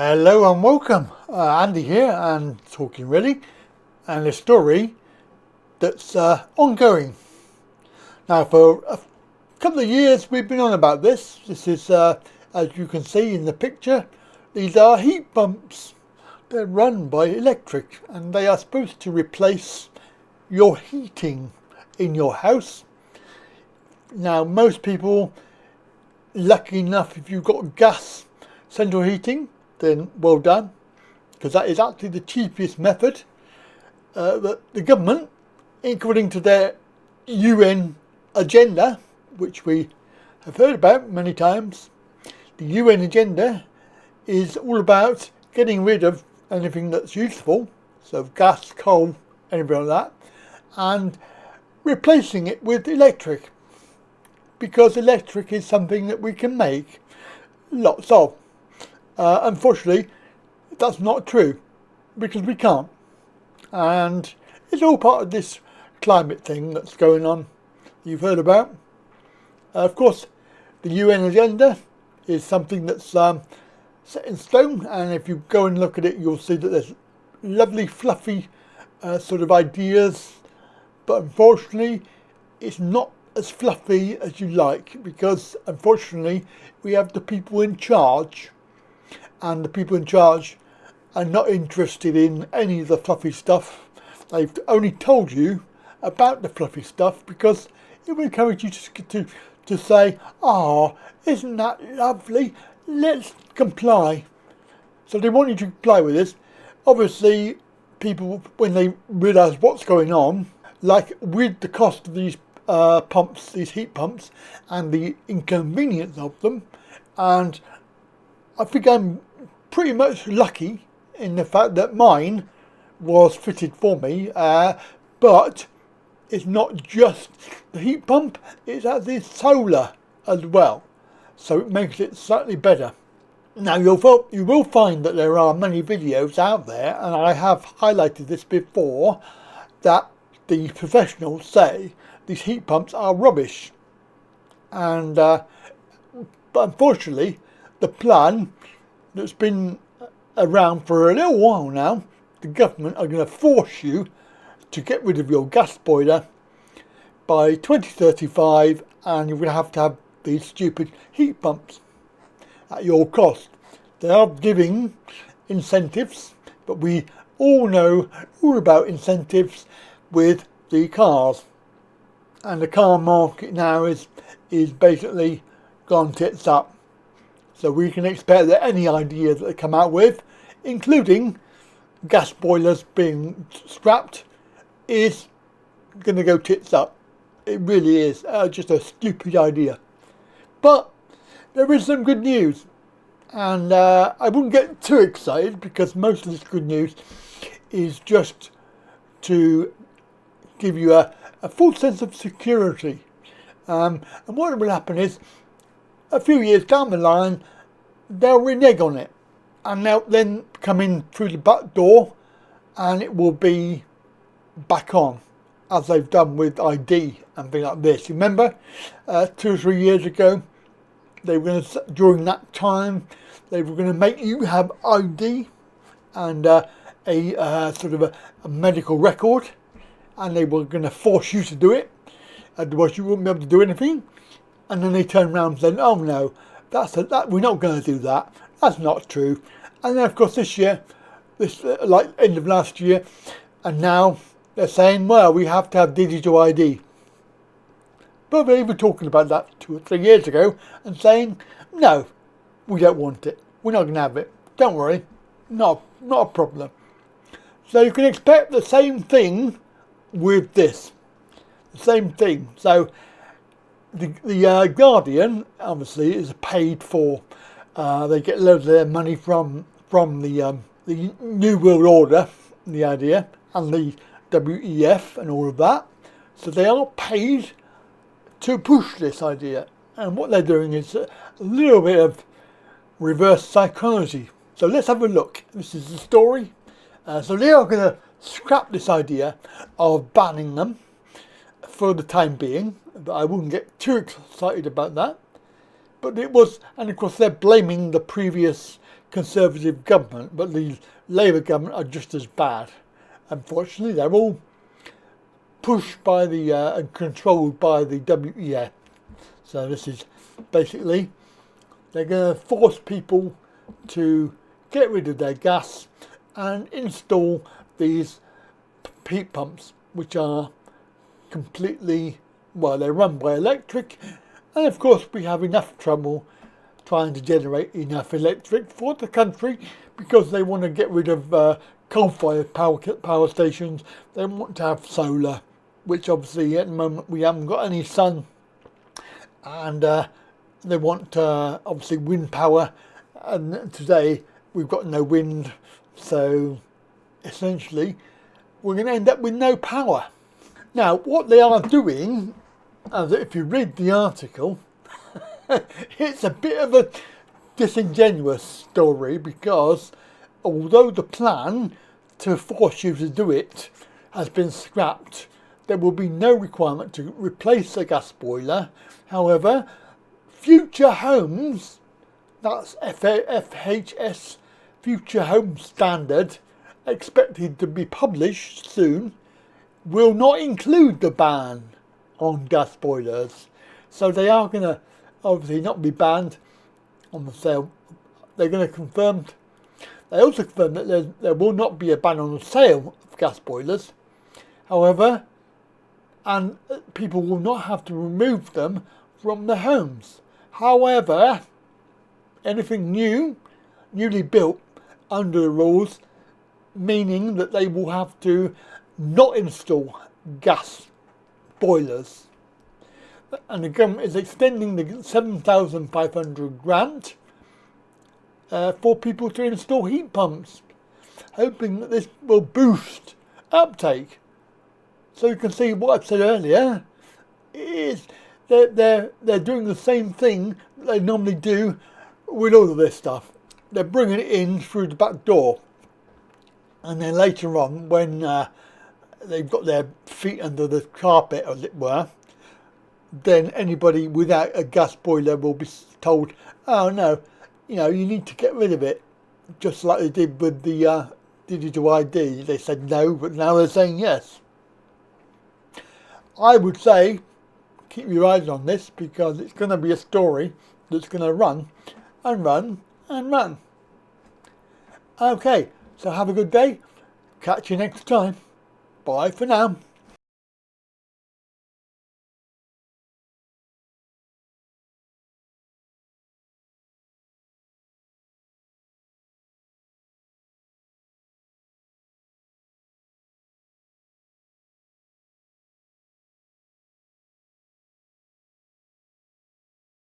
Hello and welcome. Andy here and talking really, and a story that's ongoing. Now for a couple of years we've been on about this. This is, as you can see in the picture, these are heat pumps. They're run by electric and they are supposed to replace your heating in your house. Now most people, lucky enough, if you've got gas central heating, then well done, because that is actually the cheapest method. But the government, according to their UN agenda, which we have heard about many times, the UN agenda is all about getting rid of anything that's useful, so gas, coal, anything like that, and replacing it with electric, because electric is something that we can make lots of. Unfortunately, that's not true, because we can't. And it's all part of this climate thing that's going on, you've heard about. Of course, the UN agenda is something that's set in stone, and if you go and look at it, you'll see that there's lovely, fluffy sort of ideas, but unfortunately, it's not as fluffy as you like, because unfortunately, we have the people in charge. And the people in charge are not interested in any of the fluffy stuff. They've only told you about the fluffy stuff because it will encourage you to say, "Ah, isn't that lovely? Let's comply." So they want you to comply with this. Obviously, people, when they realise what's going on, like with the cost of these pumps, these heat pumps, and the inconvenience of them, and I think I'm pretty much lucky in the fact that mine was fitted for me, but it's not just the heat pump, it's actually solar as well, so it makes it slightly better. Now you will find that there are many videos out there, and I have highlighted this before, that the professionals say these heat pumps are rubbish, and but unfortunately the plan that's been around for a little while now, the government are going to force you to get rid of your gas boiler by 2035, and you're going to have these stupid heat pumps at your cost. They are giving incentives, but we all know all about incentives with the cars, and the car market now is basically gone tits up. So we can expect that any ideas that they come out with, including gas boilers being scrapped, is going to go tits up. It really is just a stupid idea. But there is some good news, and I wouldn't get too excited because most of this good news is just to give you a full sense of security. And what will happen is, a few years down the line, they'll renege on it, and they'll then come in through the back door, and it will be back on, as they've done with ID and things like this. Remember, 2 or 3 years ago, they were going to, during that time, they were going to make you have ID and a sort of a medical record, and they were going to force you to do it, otherwise you wouldn't be able to do anything. And then they turned around and said, "Oh no, we're not going to do that. That's not true." And then of course this year, like end of last year, and now they're saying, "Well, we have to have digital ID." But they were talking about that 2 or 3 years ago and saying, "No, we don't want it. We're not going to have it. Don't worry, not a problem." So you can expect the same thing with this, the same thing. So the Guardian obviously is paid for. They get loads of their money from the New World Order, the idea, and the WEF and all of that. So they are paid to push this idea. And what they're doing is a little bit of reverse psychology. So let's have a look. This is the story. So they are going to scrap this idea of banning them for the time being, but I wouldn't get too excited about that. But it was, and of course they're blaming the previous Conservative government, but the Labour government are just as bad. Unfortunately, they're all pushed by the and controlled by the WEF. So this is basically, they're going to force people to get rid of their gas and install these heat pumps, which are completely, well, they're run by electric, and of course we have enough trouble trying to generate enough electric for the country because they want to get rid of coal-fired power stations. They want to have solar, which obviously at the moment we haven't got any sun, and they want obviously wind power, and today we've got no wind, so essentially we're going to end up with no power. Now what they are doing, as if you read the article, it's a bit of a disingenuous story, because although the plan to force you to do it has been scrapped, there will be no requirement to replace the gas boiler. However, future homes, that's FHS Future Home Standard, expected to be published soon, will not include the ban on gas boilers. So they are going to obviously not be banned on the sale. They're going to confirm. They also confirmed that there will not be a ban on the sale of gas boilers. However, and people will not have to remove them from their homes. However, anything newly built under the rules, meaning that they will have to not install gas boilers. And the government is extending the 7,500 grant for people to install heat pumps, hoping that this will boost uptake. So you can see what I've said earlier is they're doing the same thing that they normally do with all of this stuff. They're bringing it in through the back door, and then later on, when they've got their feet under the carpet, as it were, then anybody without a gas boiler will be told, oh no, you need to get rid of it, just like they did with the digital ID. They said no, but now they're saying yes. I would say keep your eyes on this, because it's going to be a story that's going to run and run and run. Okay, so have a good day. Catch you next time. Bye for now.